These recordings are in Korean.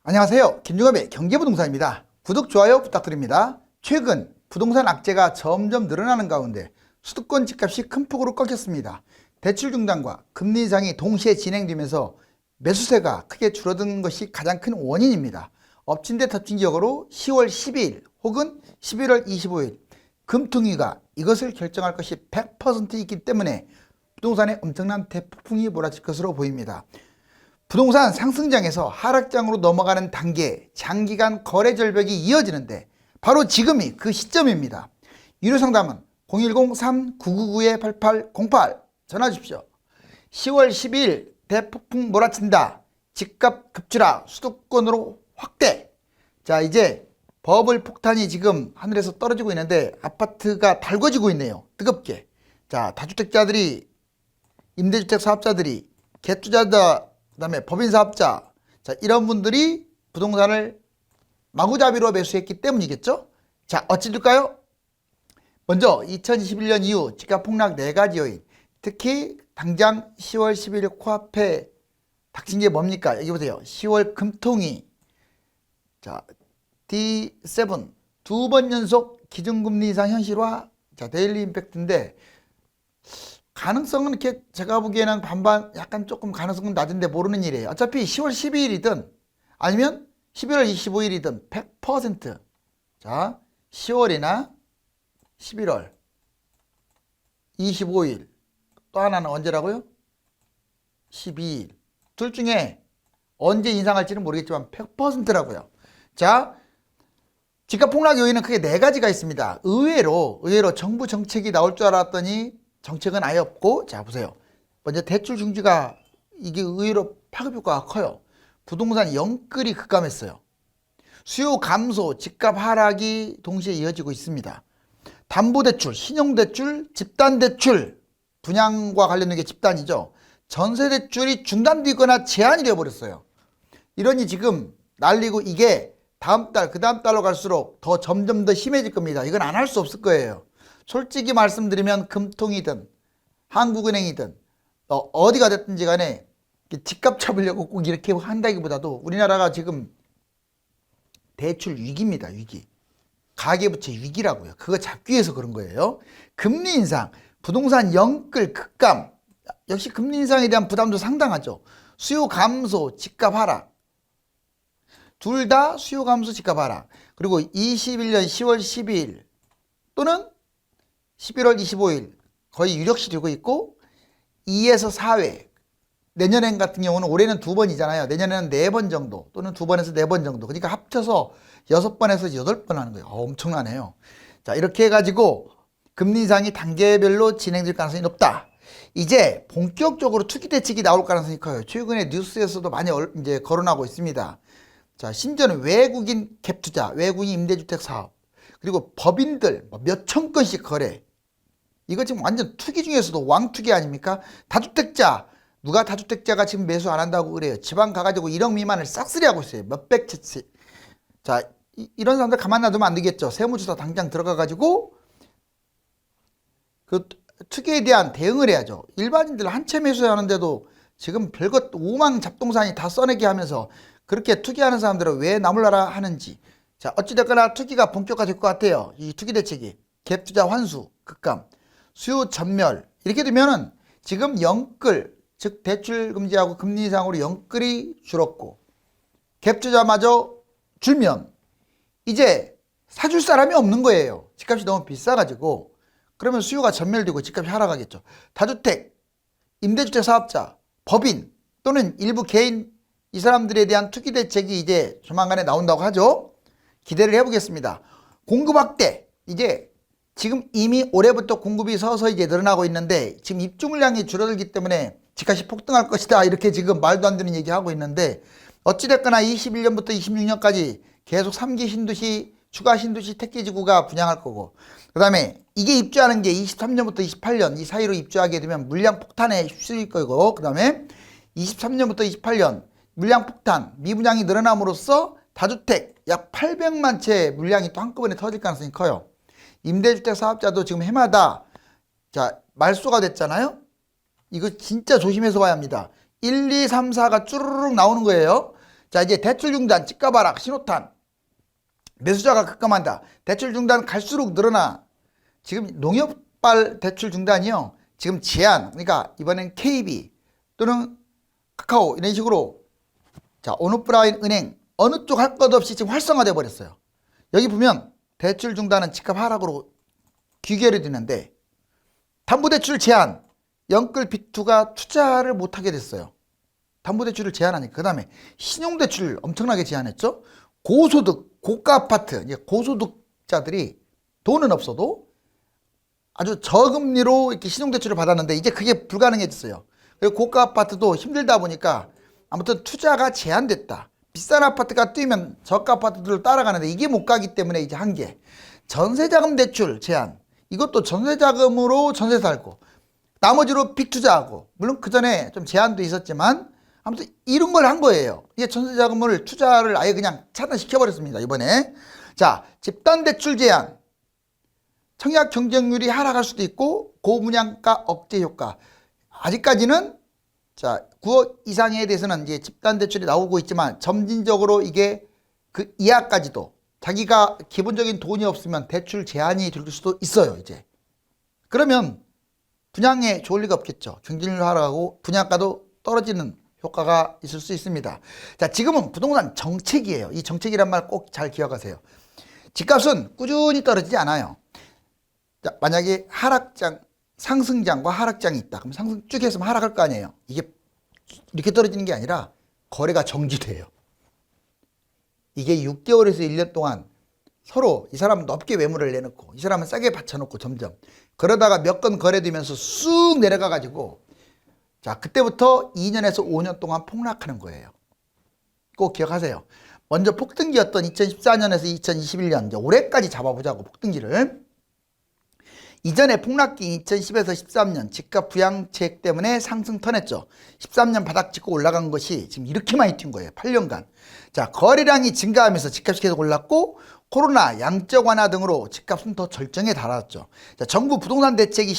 안녕하세요. 김종업의 경제부동산입니다. 구독, 좋아요 부탁드립니다. 최근 부동산 악재가 점점 늘어나는 가운데 수도권 집값이 큰 폭으로 꺾였습니다. 대출 중단과 금리 인상이 동시에 진행되면서 매수세가 크게 줄어든 것이 가장 큰 원인입니다. 엎친 데 덮친 격으로 10월 12일 혹은 11월 25일 금통위가 이것을 결정할 것이 100% 있기 때문에 부동산에 엄청난 대폭풍이 몰아칠 것으로 보입니다. 부동산 상승장에서 하락장으로 넘어가는 단계, 장기간 거래 절벽이 이어지는데 바로 지금이 그 시점입니다. 유료상담은 010-3999-8808 전화 주십시오. 10월 12일 대폭풍 몰아친다. 집값 급주라 수도권으로 확대. 자, 이제 버블 폭탄이 지금 하늘에서 떨어지고 있는데 아파트가 달궈지고 있네요. 뜨겁게. 자, 다주택자들이, 임대주택 사업자들이, 갭투자자, 그 다음에 법인사업자, 자, 이런 분들이 부동산을 마구잡이로 매수했기 때문이겠죠. 자, 어찌 될까요? 먼저 2021년 이후 집값 폭락 4가지 요인, 특히 당장 10월 11일 코앞에 닥친 게 뭡니까? 여기 보세요. 10월 금통위, 자, D7 두 번 연속 기준금리 인상 현실화. 자, 데일리 임팩트인데 가능성은 이렇게 제가 보기에는 반반, 약간 조금 가능성은 낮은데 모르는 일이에요. 어차피 10월 12일이든 아니면 11월 25일이든 100%. 자, 10월이나 11월 25일, 또 하나는 언제라고요? 12일. 둘 중에 언제 인상할지는 모르겠지만 100%라고요. 자, 집값 폭락 요인은 크게 4가지가 있습니다. 의외로 정부 정책이 나올 줄 알았더니 정책은 아예 없고, 자, 보세요. 먼저 대출 중지가 이게 의외로 파급 효과가 커요. 부동산 영끌이 급감했어요. 수요 감소, 집값 하락이 동시에 이어지고 있습니다. 담보대출, 신용대출, 집단대출, 분양과 관련된 게 집단이죠. 전세대출이 중단되거나 제한이 되어버렸어요. 이러니 지금 난리고, 이게 다음 달, 그 다음 달로 갈수록 점점 더 심해질 겁니다. 이건 안 할 수 없을 거예요. 솔직히 말씀드리면 금통이든 한국은행이든 어디가 됐든지 간에 집값 잡으려고 꼭 이렇게 한다기보다도 우리나라가 지금 대출 위기입니다. 위기. 가계부채 위기라고요. 그거 잡기 위해서 그런 거예요. 금리 인상, 부동산 영끌 급감, 역시 금리 인상에 대한 부담도 상당하죠. 수요 감소, 집값 하락. 둘 다 수요 감소, 집값 하락. 그리고 21년 10월 12일 또는 11월 25일 거의 유력시 되고 있고, 2에서 4회. 내년엔 같은 경우는, 올해는 2번이잖아요. 내년에는 4번 정도, 또는 2번에서 4번 정도. 그러니까 합쳐서 6번에서 8번 하는 거예요. 엄청나네요. 자, 이렇게 해가지고 금리 인상이 단계별로 진행될 가능성이 높다. 이제 본격적으로 투기 대책이 나올 가능성이 커요. 최근에 뉴스에서도 많이 이제 거론하고 있습니다. 자, 심지어는 외국인 갭투자, 외국인 임대주택 사업, 그리고 법인들 몇천 건씩 거래. 이거 지금 완전 투기 중에서도 왕투기 아닙니까? 다주택자, 누가 다주택자가 지금 매수 안 한다고 그래요. 지방 가가지고 1억 미만을 싹쓸이 하고 있어요. 몇백 채. 자, 이런 사람들 가만 놔두면 안 되겠죠. 세무조사 당장 들어가가지고 그 투기에 대한 대응을 해야죠. 일반인들 한 채 매수하는데도 지금 별것 오망 잡동사니 다 써내게 하면서 그렇게 투기하는 사람들은 왜 나몰라라 하는지. 자, 어찌됐거나 투기가 본격화될 것 같아요. 이 투기 대책이. 갭투자 환수, 급감, 수요 전멸. 이렇게 되면은 지금 영끌, 즉 대출 금지하고 금리 인상으로 영끌이 줄었고 갭투자마저 줄면 이제 사줄 사람이 없는 거예요. 집값이 너무 비싸가지고. 그러면 수요가 전멸되고 집값이 하락하겠죠. 다주택, 임대주택 사업자, 법인 또는 일부 개인, 이 사람들에 대한 투기 대책이 이제 조만간에 나온다고 하죠. 기대를 해보겠습니다. 공급 확대. 이제 지금 이미 올해부터 공급이 서서히 이제 늘어나고 있는데 지금 입주 물량이 줄어들기 때문에 집값이 폭등할 것이다. 이렇게 지금 말도 안 되는 얘기하고 있는데, 어찌됐거나 21년부터 26년까지 계속 3기 신도시, 추가 신도시 택지지구가 분양할 거고, 그 다음에 이게 입주하는 게 23년부터 28년 이 사이로 입주하게 되면 물량 폭탄에 휩쓸릴 거고, 그 다음에 23년부터 28년 물량 폭탄, 미분양이 늘어남으로써 다주택 약 800만 채 물량이 또 한꺼번에 터질 가능성이 커요. 임대주택 사업자도 지금 해마다, 자, 말소가 됐잖아요. 이거 진짜 조심해서 봐야 합니다. 1, 2, 3, 4가 쭈르륵 나오는 거예요. 자, 자, 이제 대출 중단, 집값 하락, 신호탄. 매수자가 급감한다. 대출 중단 갈수록 늘어나. 지금 농협발 대출 중단이요. 지금 제한, 그러니까 이번엔 KB 또는 카카오 이런 식으로 자, 온오프라인 은행 어느 쪽 할 것 없이 지금 활성화돼 버렸어요. 여기 보면 대출 중단은 집값 하락으로 귀결이 되는데 담보대출 제한, 영끌 B2가 투자를 못하게 됐어요. 담보대출을 제한하니까. 그 다음에 신용대출을 엄청나게 제한했죠. 고소득, 고가 아파트, 이제 고소득자들이 돈은 없어도 아주 저금리로 이렇게 신용대출을 받았는데 이제 그게 불가능해졌어요. 그리고 고가 아파트도 힘들다 보니까 아무튼 투자가 제한됐다. 비싼 아파트가 뛰면 저가 아파트들을 따라가는데 이게 못 가기 때문에 이제 한계. 전세자금 대출 제한. 이것도 전세자금으로 전세 살고 나머지로 빅 투자하고 물론 그 전에 좀 제한도 있었지만 아무튼 이런 걸 한 거예요. 이게 전세자금을 투자를 아예 그냥 차단시켜버렸습니다. 이번에. 자, 집단대출 제한. 청약 경쟁률이 하락할 수도 있고 고분양가 억제 효과. 아직까지는 자 9억 이상에 대해서는 이제 집단대출이 나오고 있지만 점진적으로 이게 그 이하까지도 자기가 기본적인 돈이 없으면 대출 제한이 될 수도 있어요. 이제 그러면 분양에 좋을 리가 없겠죠. 경쟁률 하락하고 분양가도 떨어지는 효과가 있을 수 있습니다. 자, 지금은 부동산 정책이에요. 이 정책이란 말 꼭 잘 기억하세요. 집값은 꾸준히 떨어지지 않아요. 자, 만약에 상승장과 하락장이 있다. 그럼 상승 쭉 했으면 하락할 거 아니에요. 이게 이렇게 떨어지는 게 아니라 거래가 정지돼요. 이게 6개월에서 1년 동안 서로 이 사람은 높게 매물을 내놓고 이 사람은 싸게 받쳐놓고 점점 그러다가 몇 건 거래되면서 쑥 내려가 가지고 자 그때부터 2년에서 5년 동안 폭락하는 거예요. 꼭 기억하세요. 먼저 폭등기였던 2014년에서 2021년 이제 올해까지 잡아보자고 폭등기를. 이전에 폭락기 2010에서 13년 집값 부양책 때문에 상승 턴했죠. 13년 바닥 찍고 올라간 것이 지금 이렇게 많이 뛴 거예요. 8년간. 자, 거래량이 증가하면서 집값이 계속 올랐고 코로나, 양적 완화 등으로 집값은 더 절정에 달았죠. 자, 정부 부동산 대책이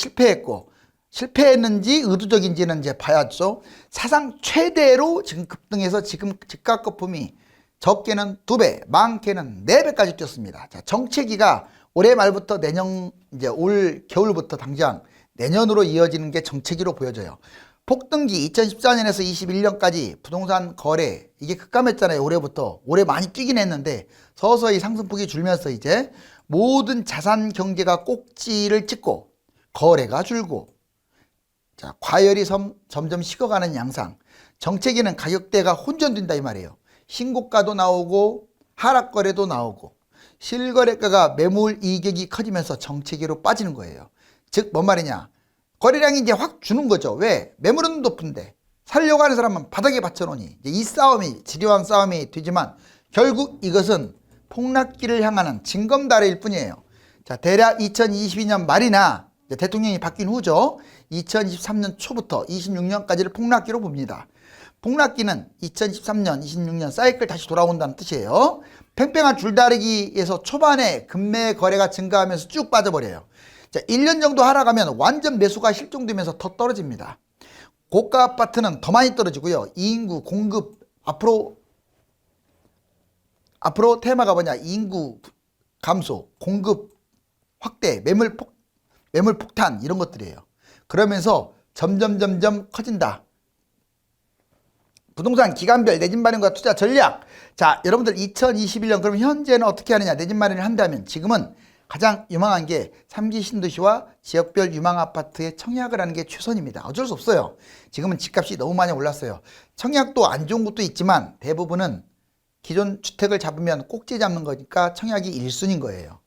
실패했는지 의도적인지는 이제 봐야죠. 사상 최대로 지금 급등해서 지금 집값 거품이 적게는 2배, 많게는 4배까지 뛰었습니다. 자, 정체기가 올해 말부터 내년 이제 올 겨울부터 당장 내년으로 이어지는 게 정체기로 보여져요. 폭등기 2014년에서 21년까지 부동산 거래 이게 급감했잖아요. 올해부터. 올해 많이 뛰긴 했는데 서서히 상승폭이 줄면서 이제 모든 자산 경제가 꼭지를 찍고 거래가 줄고 자, 과열이 점점 식어가는 양상. 정체기는 가격대가 혼전된다 이 말이에요. 신고가도 나오고 하락거래도 나오고 실거래가가 매물 이격이 커지면서 정체기로 빠지는 거예요. 즉 뭔 말이냐. 거래량이 이제 확 주는 거죠. 왜? 매물은 높은데 살려고 하는 사람은 바닥에 받쳐놓으니 이 싸움이 지루한 싸움이 되지만 결국 이것은 폭락기를 향하는 징검다리일 뿐이에요. 자, 대략 2022년 말이나 대통령이 바뀐 후죠. 2023년 초부터 26년까지를 폭락기로 봅니다. 폭락기는 2013년, 26년 사이클 다시 돌아온다는 뜻이에요. 팽팽한 줄다리기에서 초반에 금매 거래가 증가하면서 쭉 빠져버려요. 자, 1년 정도 하락하면 완전 매수가 실종되면서 더 떨어집니다. 고가 아파트는 더 많이 떨어지고요. 인구 공급 앞으로 테마가 뭐냐? 인구 감소, 공급 확대, 매물 폭탄 이런 것들이에요. 그러면서 점점 커진다. 부동산 기간별 내집 마련과 투자 전략. 자, 여러분들 2021년 그럼 현재는 어떻게 하느냐? 내집 마련을 한다면 지금은 가장 유망한 게 3기 신도시와 지역별 유망 아파트의 청약을 하는 게 최선입니다. 어쩔 수 없어요. 지금은 집값이 너무 많이 올랐어요. 청약도 안 좋은 것도 있지만 대부분은 기존 주택을 잡으면 꼭지 잡는 거니까 청약이 1순위인 거예요.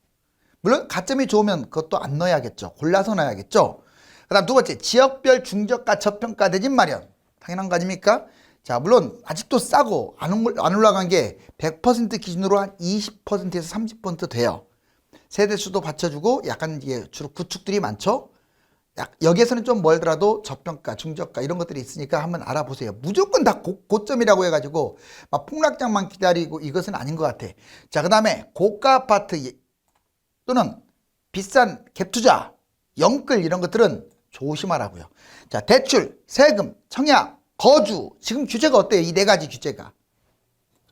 물론 가점이 좋으면 그것도 안 넣어야겠죠. 골라서 넣어야겠죠. 그 다음 두 번째, 지역별 중저가 저평가 내집 마련. 당연한 거 아닙니까? 자, 물론 아직도 싸고 안 올라간 게 100% 기준으로 한 20%에서 30% 돼요. 세대수도 받쳐주고 약간 이게 주로 구축들이 많죠. 여기에서는 좀 멀더라도 저평가, 중저가 이런 것들이 있으니까 한번 알아보세요. 무조건 다 고점이라고 해가지고 막 폭락장만 기다리고 이것은 아닌 것 같아. 자, 그 다음에 고가 아파트 또는 비싼 갭투자, 영끌 이런 것들은 조심하라고요. 자, 대출, 세금, 청약, 거주 지금 규제가 어때요? 이 네 가지 규제가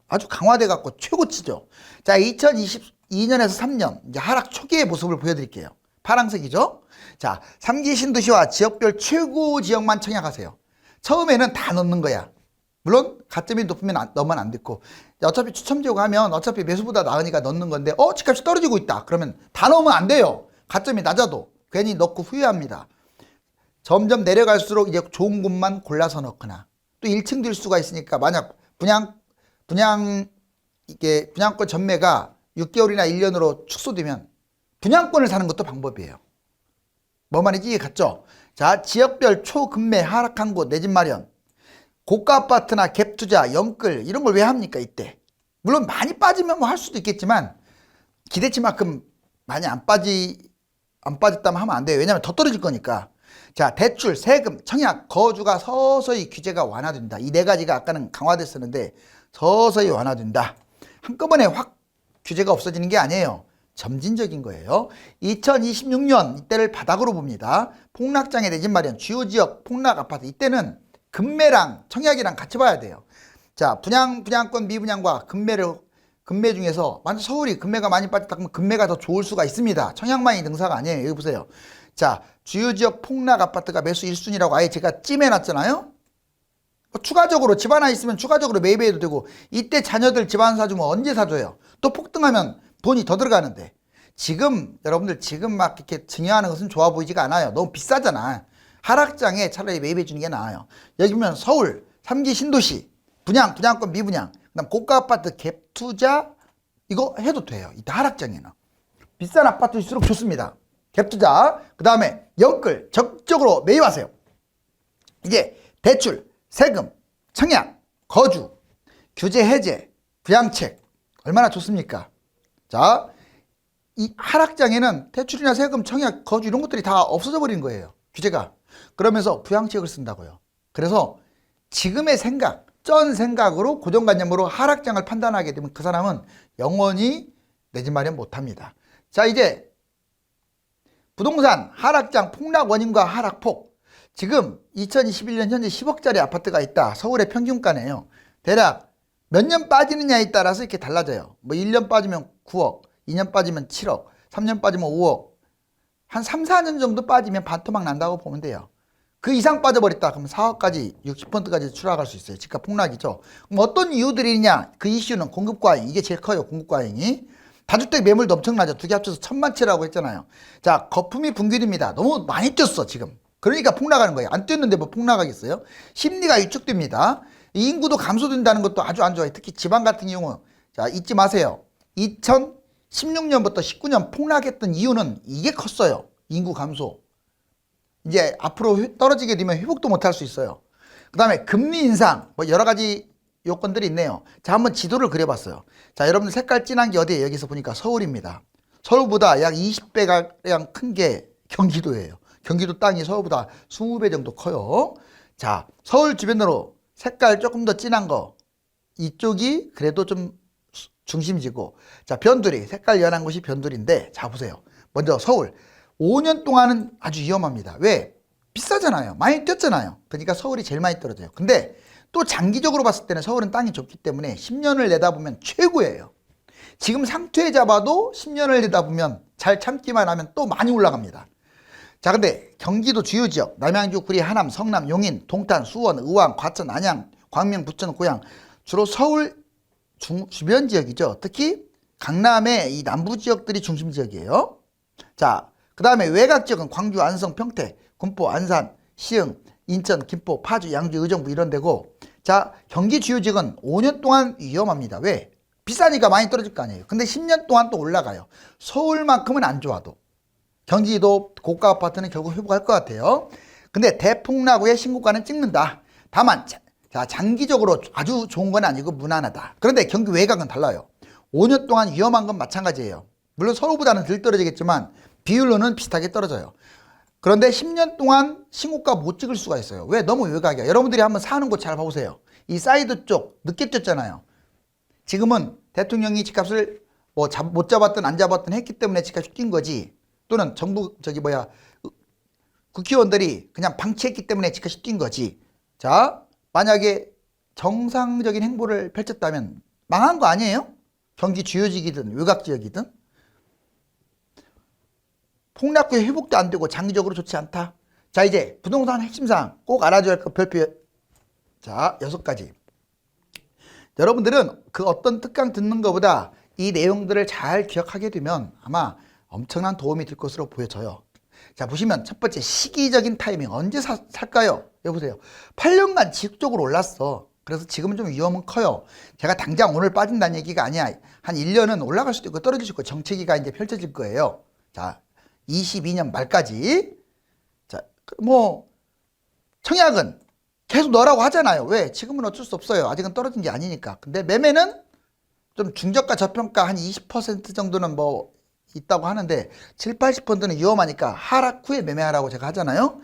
아주 강화돼 갖고 최고치죠. 자, 2022년에서 3년 이제 하락 초기의 모습을 보여드릴게요. 파란색이죠. 자, 3기 신도시와 지역별 최고 지역만 청약하세요. 처음에는 다 넣는 거야. 물론 가점이 높으면 넣으면 안 됐고, 어차피 추첨 지역 하면 어차피 매수보다 나으니까 넣는 건데 집값이 떨어지고 있다 그러면 다 넣으면 안 돼요. 가점이 낮아도 괜히 넣고 후회합니다. 점점 내려갈수록 이제 좋은 곳만 골라서 넣거나, 또 1층 될 수가 있으니까, 만약 분양권 전매가 6개월이나 1년으로 축소되면 분양권을 사는 것도 방법이에요. 뭐 말인지 이해 갔죠? 자, 지역별 초급매 하락한 곳 내 집 마련, 고가 아파트나 갭 투자, 영끌 이런 걸 왜 합니까 이때? 물론 많이 빠지면 뭐 할 수도 있겠지만 기대치만큼 많이 안 빠졌다면 하면 안 돼요. 왜냐하면 더 떨어질 거니까. 자, 대출, 세금, 청약, 거주가 서서히 규제가 완화된다. 이 네 가지가 아까는 강화됐었는데 서서히 완화된다. 한꺼번에 확 규제가 없어지는 게 아니에요. 점진적인 거예요. 2026년 이때를 바닥으로 봅니다. 폭락장애 내 집 마련, 주요 지역 폭락 아파트, 이때는 급매랑 청약이랑 같이 봐야 돼요. 자, 분양권 미분양과 급매 중에서 만약 서울이 급매가 많이 빠졌다 그러면 급매가 더 좋을 수가 있습니다. 청약만이 능사가 아니에요. 여기 보세요. 자, 주요 지역 폭락 아파트가 매수 1순위라고 아예 제가 찜해놨잖아요. 추가적으로 집 하나 있으면 추가적으로 매입해도 되고, 이때 자녀들 집 하나 사주면 언제 사줘요? 또 폭등하면 돈이 더 들어가는데, 여러분들 지금 막 이렇게 증여하는 것은 좋아 보이지가 않아요. 너무 비싸잖아. 하락장에 차라리 매입해 주는 게 나아요. 여기 보면 서울 3기 신도시 분양권 미분양, 그다음 고가 아파트 갭 투자 이거 해도 돼요. 이때 하락장에는 비싼 아파트일수록 좋습니다. 갭 투자, 그 다음에 영끌 적극적으로 매입하세요. 이제 대출, 세금, 청약, 거주, 규제 해제, 부양책 얼마나 좋습니까? 자, 이 하락장에는 대출이나 세금, 청약, 거주 이런 것들이 다 없어져 버린 거예요. 규제가. 그러면서 부양책을 쓴다고요. 그래서 지금의 생각, 쩐 생각으로 고정관념으로 하락장을 판단하게 되면 그 사람은 영원히 내 집 마련 못합니다. 자, 이제 부동산 하락장 폭락 원인과 하락폭. 지금 2021년 현재 10억짜리 아파트가 있다. 서울의 평균가네요. 대략 몇 년 빠지느냐에 따라서 이렇게 달라져요. 뭐 1년 빠지면 9억, 2년 빠지면 7억, 3년 빠지면 5억. 한 3, 4년 정도 빠지면 반토막 난다고 보면 돼요. 그 이상 빠져버렸다 그러면 4억까지 60%까지 추락할 수 있어요. 집값 폭락이죠. 그럼 어떤 이유들이 있냐? 그 이슈는 공급 과잉. 이게 제일 커요. 공급 과잉이. 다주택 매물도 엄청나죠. 두 개 합쳐서 1000만 채라고 했잖아요. 자, 거품이 붕괴됩니다. 너무 많이 뛰었어 지금. 그러니까 폭락하는 거예요. 안 뛰었는데 뭐 폭락하겠어요? 심리가 위축됩니다. 인구도 감소된다는 것도 아주 안 좋아요. 특히 지방 같은 경우, 자, 잊지 마세요. 2016년부터 19년 폭락했던 이유는 이게 컸어요. 인구 감소. 이제 앞으로 떨어지게 되면 회복도 못할 수 있어요. 그 다음에 금리 인상, 뭐 여러 가지 요건들이 있네요. 자, 한번 지도를 그려봤어요. 자, 여러분들 색깔 진한 게 어디예요? 여기서 보니까 서울입니다. 서울보다 약 20배가량 큰 게 경기도예요. 경기도 땅이 서울보다 20배 정도 커요. 자, 서울 주변으로 색깔 조금 더 진한 거, 이쪽이 그래도 좀 중심지고, 자, 변두리, 색깔 연한 곳이 변두리인데, 자, 보세요. 먼저 서울 5년 동안은 아주 위험합니다. 왜? 비싸잖아요. 많이 뛰었잖아요. 그러니까 서울이 제일 많이 떨어져요. 근데 또 장기적으로 봤을 때는 서울은 땅이 좋기 때문에 10년을 내다보면 최고예요. 지금 상투에 잡아도 10년을 내다보면 잘 참기만 하면 또 많이 올라갑니다. 자, 근데 경기도 주요 지역 남양주, 구리, 하남, 성남, 용인, 동탄, 수원, 의왕, 과천, 안양, 광명, 부천, 고양 주로 서울 주변 지역이죠. 특히 강남의 이 남부 지역들이 중심 지역이에요. 자, 그 다음에 외곽 지역은 광주, 안성, 평택, 군포, 안산, 시흥, 인천, 김포, 파주, 양주, 의정부 이런 데고, 자, 경기 주요 지역은 5년 동안 위험합니다. 왜? 비싸니까 많이 떨어질 거 아니에요. 근데 10년 동안 또 올라가요. 서울만큼은 안 좋아도. 경기도 고가 아파트는 결국 회복할 것 같아요. 근데 대폭락 후에 신고가는 찍는다. 다만 자, 장기적으로 아주 좋은 건 아니고 무난하다. 그런데 경기 외곽은 달라요. 5년 동안 위험한 건 마찬가지예요. 물론 서울보다는 덜 떨어지겠지만 비율로는 비슷하게 떨어져요. 그런데 10년 동안 신고가 못 찍을 수가 있어요. 왜? 너무 외곽이야. 여러분들이 한번 사는 곳 잘 봐보세요. 이 사이드 쪽 늦게 뛰었잖아요. 지금은 대통령이 집값을 뭐 못 잡았든 안 잡았든 했기 때문에 집값이 뛴 거지, 또는 정부 국회의원들이 그냥 방치했기 때문에 집값이 뛴 거지. 자, 만약에 정상적인 행보를 펼쳤다면 망한 거 아니에요? 경기 주요지이든 외곽지역이든. 폭락 후에 회복도 안 되고 장기적으로 좋지 않다. 자, 이제 부동산 핵심사항 꼭 알아줘야 할 거 별표. 자, 6가지. 여러분들은 그 어떤 특강 듣는 것보다 이 내용들을 잘 기억하게 되면 아마 엄청난 도움이 될 것으로 보여져요. 자, 보시면 첫 번째 시기적인 타이밍. 언제 살까요? 여보세요. 8년간 지속적으로 올랐어. 그래서 지금은 좀 위험은 커요. 제가 당장 오늘 빠진다는 얘기가 아니야. 한 1년은 올라갈 수도 있고 떨어질 수도 있고 정체기가 이제 펼쳐질 거예요. 자, 22년 말까지. 자, 뭐 청약은 계속 넣으라고 하잖아요. 왜? 지금은 어쩔 수 없어요. 아직은 떨어진 게 아니니까. 근데 매매는 좀 중저가 저평가 한 20% 정도는 뭐 있다고 하는데 7, 80%는 위험하니까 하락 후에 매매하라고 제가 하잖아요.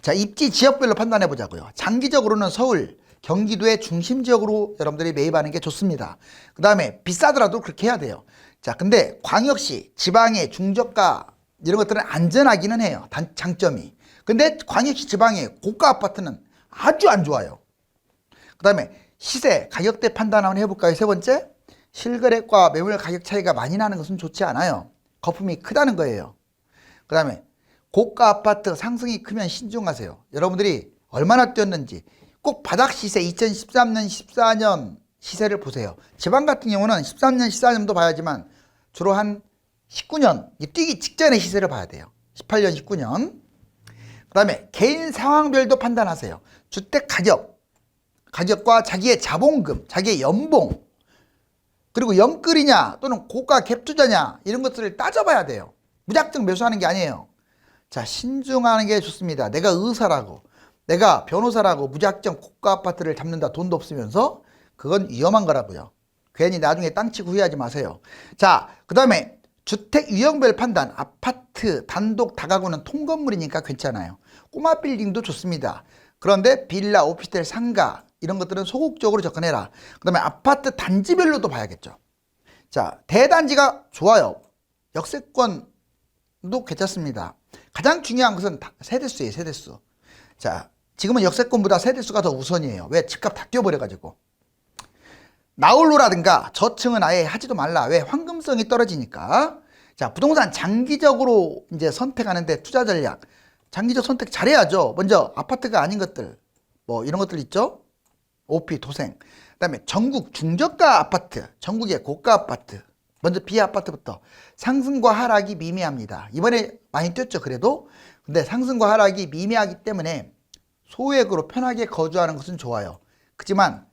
자, 입지 지역별로 판단해 보자고요. 장기적으로는 서울, 경기도의 중심 지역으로 여러분들이 매입하는 게 좋습니다. 그 다음에 비싸더라도 그렇게 해야 돼요. 자, 근데 광역시, 지방의 중저가 이런 것들은 안전하기는 해요. 장점이. 근데 광역시, 지방의 고가 아파트는 아주 안 좋아요. 그 다음에 시세, 가격대 판단 한번 해볼까요? 세 번째, 실거래가 매물 가격 차이가 많이 나는 것은 좋지 않아요. 거품이 크다는 거예요. 그 다음에 고가 아파트 상승이 크면 신중하세요. 여러분들이 얼마나 뛰었는지 꼭 바닥 시세 2013년, 14년 시세를 보세요. 지방 같은 경우는 13년, 14년도 봐야지만 주로 한 19년, 뛰기 직전의 시세를 봐야 돼요. 18년, 19년. 그 다음에 개인 상황별도 판단하세요. 주택 가격과 자기의 자본금, 자기의 연봉, 그리고 영끌이냐 또는 고가 갭 투자냐 이런 것들을 따져봐야 돼요. 무작정 매수하는 게 아니에요. 자, 신중하는 게 좋습니다. 내가 의사라고, 내가 변호사라고 무작정 고가 아파트를 잡는다 돈도 없으면서 그건 위험한 거라고요. 괜히 나중에 땅 치고 후회하지 마세요. 자, 그 다음에 주택 유형별 판단. 아파트, 단독, 다가구는 통건물이니까 괜찮아요. 꼬마 빌딩도 좋습니다. 그런데 빌라, 오피스텔, 상가 이런 것들은 소극적으로 접근해라. 그 다음에 아파트 단지별로도 봐야겠죠. 자, 대단지가 좋아요. 역세권도 괜찮습니다. 가장 중요한 것은 세대수예요. 세대수. 자, 지금은 역세권보다 세대수가 더 우선이에요. 왜? 집값 다 뛰어버려가지고. 나홀로라든가 저층은 아예 하지도 말라. 왜? 황금성이 떨어지니까. 자, 부동산 장기적으로 이제 선택하는데 투자 전략. 장기적 선택 잘해야죠. 먼저 아파트가 아닌 것들. 뭐 이런 것들 있죠. 오피, 도생. 그 다음에 전국 중저가 아파트. 전국의 고가 아파트. 먼저 비아파트부터. 상승과 하락이 미미합니다. 이번에 많이 뛰었죠. 그래도. 근데 상승과 하락이 미미하기 때문에 소액으로 편하게 거주하는 것은 좋아요. 그렇지만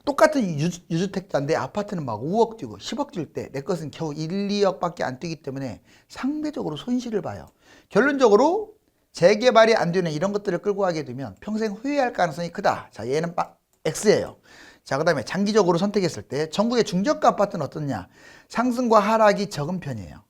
똑같은 유주택자인데 아파트는 막 5억 뛰고 10억 뛸 때 내 것은 겨우 1, 2억밖에 안 뛰기 때문에 상대적으로 손실을 봐요. 결론적으로 재개발이 안 되는 이런 것들을 끌고 가게 되면 평생 후회할 가능성이 크다. 자, 얘는 X예요. 자, 그 다음에 장기적으로 선택했을 때 전국의 중저가 아파트는 어떻냐? 상승과 하락이 적은 편이에요.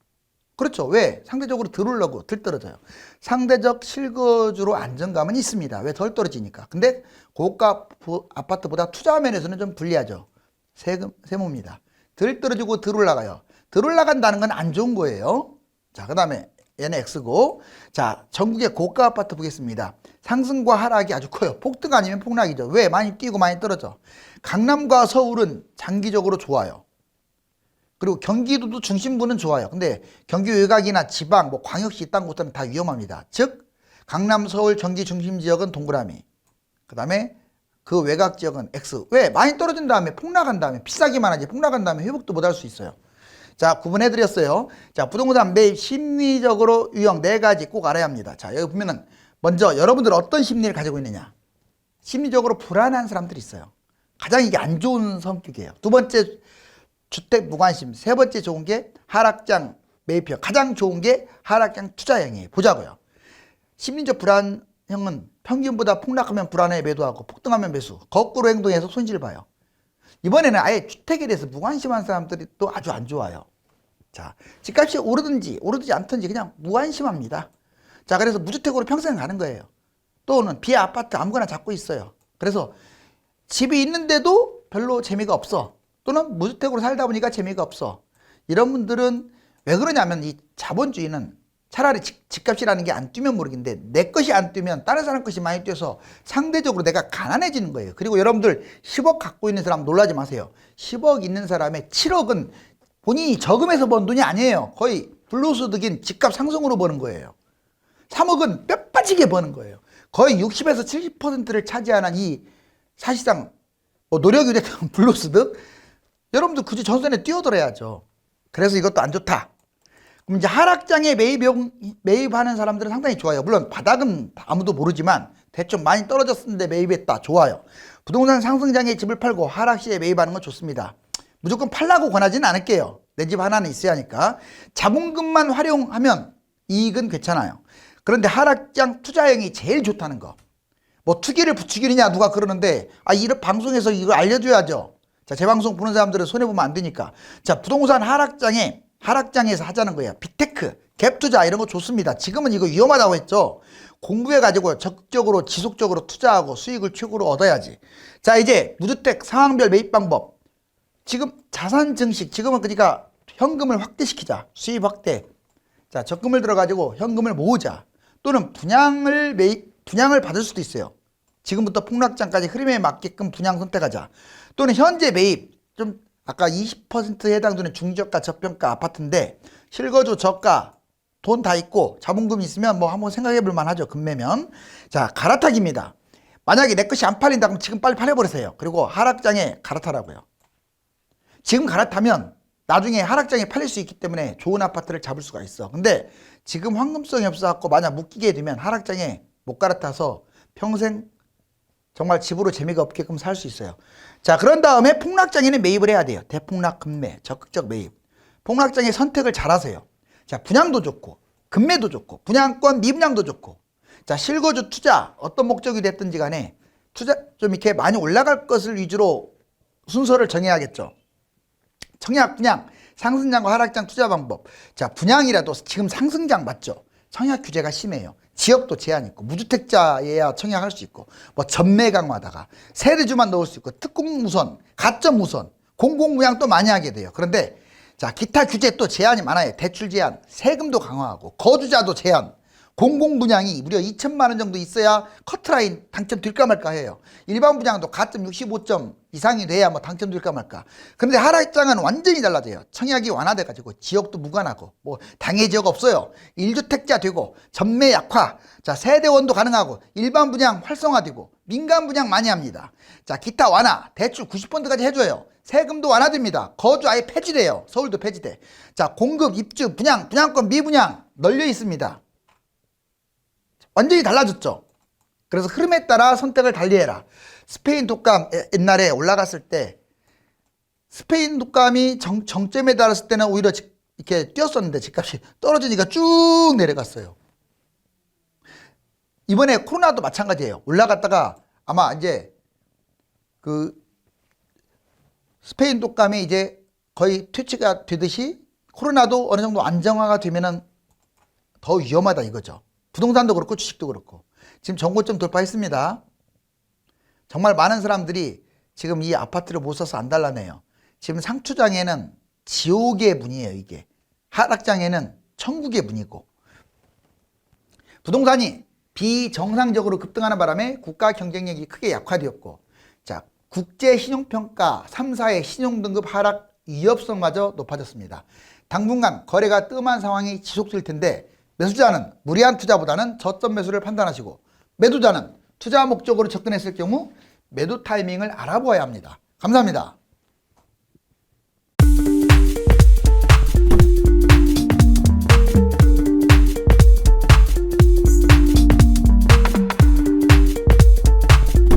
그렇죠. 왜? 상대적으로 덜 올라고 덜 떨어져요. 상대적 실거주로 안정감은 있습니다. 왜? 덜 떨어지니까. 근데 고가 아파트보다 투자 면에서는 좀 불리하죠. 세모입니다. 덜 떨어지고 덜 올라가요. 덜 올라간다는 건 안 좋은 거예요. 자, 그 다음에 얘는 X고. 자, 전국의 고가 아파트 보겠습니다. 상승과 하락이 아주 커요. 폭등 아니면 폭락이죠. 왜? 많이 뛰고 많이 떨어져. 강남과 서울은 장기적으로 좋아요. 그리고 경기도도 중심부는 좋아요. 근데 경기 외곽이나 지방, 뭐 광역시 이딴 곳들은 다 위험합니다. 즉 강남, 서울, 경기 중심 지역은 동그라미. 그 다음에 그 외곽 지역은 X. 왜? 많이 떨어진 다음에 폭락한 다음에 비싸기만 하지 폭락한 다음에 회복도 못 할 수 있어요. 자, 구분해드렸어요. 자, 부동산 매입 심리적으로 유형 4가지 꼭 알아야 합니다. 자, 여기 보면은 먼저 여러분들 어떤 심리를 가지고 있느냐. 심리적으로 불안한 사람들이 있어요. 가장 이게 안 좋은 성격이에요. 두 번째, 주택 무관심. 세 번째 좋은 게 하락장 매입형. 가장 좋은 게 하락장 투자형이에요. 보자고요. 심리적 불안형은 평균보다 폭락하면 불안해 매도하고 폭등하면 매수. 거꾸로 행동해서 손실을 봐요. 이번에는 아예 주택에 대해서 무관심한 사람들이 또 아주 안 좋아요. 자, 집값이 오르든지 않든지 그냥 무관심합니다. 자, 그래서 무주택으로 평생 가는 거예요. 또는 비아파트 아무거나 잡고 있어요. 그래서 집이 있는데도 별로 재미가 없어. 또는 무주택으로 살다 보니까 재미가 없어. 이런 분들은 왜 그러냐면 이 자본주의는 차라리 집값이라는 게 안 뛰면 모르겠는데 내 것이 안 뛰면 다른 사람 것이 많이 뛰어서 상대적으로 내가 가난해지는 거예요. 그리고 여러분들 10억 갖고 있는 사람 놀라지 마세요. 10억 있는 사람의 7억은 본인이 저금해서 번 돈이 아니에요. 거의 불로소득인 집값 상승으로 버는 거예요. 3억은 뼈 빠지게 버는 거예요. 거의 60에서 70%를 차지하는 이 사실상 노력유력 불로소득, 여러분들 굳이 전선에 뛰어들어야죠. 그래서 이것도 안 좋다. 그럼 이제 하락장에 매입하는 사람들은 상당히 좋아요. 물론 바닥은 아무도 모르지만 대충 많이 떨어졌는데 매입했다. 좋아요. 부동산 상승장에 집을 팔고 하락시에 매입하는 건 좋습니다. 무조건 팔라고 권하지는 않을게요. 내 집 하나는 있어야 하니까. 자본금만 활용하면 이익은 괜찮아요. 그런데 하락장 투자형이 제일 좋다는 거. 뭐 투기를 부추기느냐 누가 그러는데 이런 방송에서 이거 알려줘야죠. 자, 제 방송 보는 사람들은 손해보면 안 되니까. 자, 부동산 하락장에서 하자는 거예요. 빅테크, 갭투자 이런 거 좋습니다. 지금은 이거 위험하다고 했죠. 공부해가지고 적극적으로 지속적으로 투자하고 수익을 최고로 얻어야지. 자, 이제 무주택 상황별 매입 방법. 지금 자산 증식, 지금은 그러니까 현금을 확대시키자. 수입 확대. 자, 적금을 들어가지고 현금을 모으자. 또는 분양을 받을 수도 있어요. 지금부터 폭락장까지 흐름에 맞게끔 분양 선택하자. 또는 현재 매입, 좀 아까 20%에 해당되는 중저가 저평가 아파트인데 실거주 저가 돈 다 있고 자본금이 있으면 뭐 한번 생각해 볼 만하죠. 금매면. 자, 갈아타기입니다. 만약에 내 것이 안 팔린다 그러면 지금 빨리 팔아버리세요. 그리고 하락장에 갈아타라고요. 지금 갈아타면 나중에 하락장에 팔릴 수 있기 때문에 좋은 아파트를 잡을 수가 있어. 근데 지금 황금성이 없어갖고 만약 묶이게 되면 하락장에 못 갈아타서 평생 정말 집으로 재미가 없게끔 살 수 있어요. 자, 그런 다음에 폭락장에는 매입을 해야 돼요. 대폭락 금매, 적극적 매입. 폭락장의 선택을 잘 하세요. 자, 분양도 좋고 금매도 좋고 분양권 미분양도 좋고. 자, 실거주 투자 어떤 목적이 됐든지 간에 투자 좀 이렇게 많이 올라갈 것을 위주로 순서를 정해야겠죠. 청약, 분양, 상승장과 하락장 투자 방법. 자, 분양이라도 지금 상승장 맞죠? 청약 규제가 심해요. 지역도 제한 있고 무주택자여야 청약할 수 있고 뭐 전매 강화다가 세대주만 넣을 수 있고 특공 우선, 가점 우선, 공공 분양 또 많이 하게 돼요. 그런데 자, 기타 규제 또 제한이 많아요. 대출 제한, 세금도 강화하고 거주자도 제한. 공공 분양이 무려 2천만 원 정도 있어야 커트라인 당첨될까 말까 해요. 일반 분양도 가점 65점 이상이 돼야 뭐 당첨될까 말까. 그런데 하락장은 완전히 달라져요. 청약이 완화돼가지고 지역도 무관하고 뭐 당해 지역 없어요. 1주택자 되고 전매 약화, 자, 세대원도 가능하고 일반 분양 활성화되고 민간 분양 많이 합니다. 자, 기타 완화, 대출 90%까지 해줘요. 세금도 완화됩니다. 거주 아예 폐지돼요. 서울도 폐지돼. 자, 공급, 입주, 분양, 분양권, 미분양 널려 있습니다. 완전히 달라졌죠. 그래서 흐름에 따라 선택을 달리해라. 스페인 독감 옛날에 올라갔을 때 스페인 독감이 정점에 달았을 때는 오히려 이렇게 뛰었었는데 집값이 떨어지니까 쭉 내려갔어요. 이번에 코로나도 마찬가지예요. 올라갔다가 아마 이제 그 스페인 독감이 이제 거의 퇴치가 되듯이 코로나도 어느 정도 안정화가 되면은 더 위험하다 이거죠. 부동산도 그렇고 주식도 그렇고. 지금 전고점 돌파했습니다. 정말 많은 사람들이 지금 이 아파트를 못 사서 안 달라내요. 지금 상투장에는 지옥의 문이에요, 이게. 하락장에는 천국의 문이고. 부동산이 비정상적으로 급등하는 바람에 국가 경쟁력이 크게 약화되었고, 자, 국제신용평가 3사의 신용등급 하락 위협성마저 높아졌습니다. 당분간 거래가 뜸한 상황이 지속될 텐데 매수자는 무리한 투자보다는 저점 매수를 판단하시고 매도자는 투자 목적으로 접근했을 경우 매도 타이밍을 알아보아야 합니다. 감사합니다.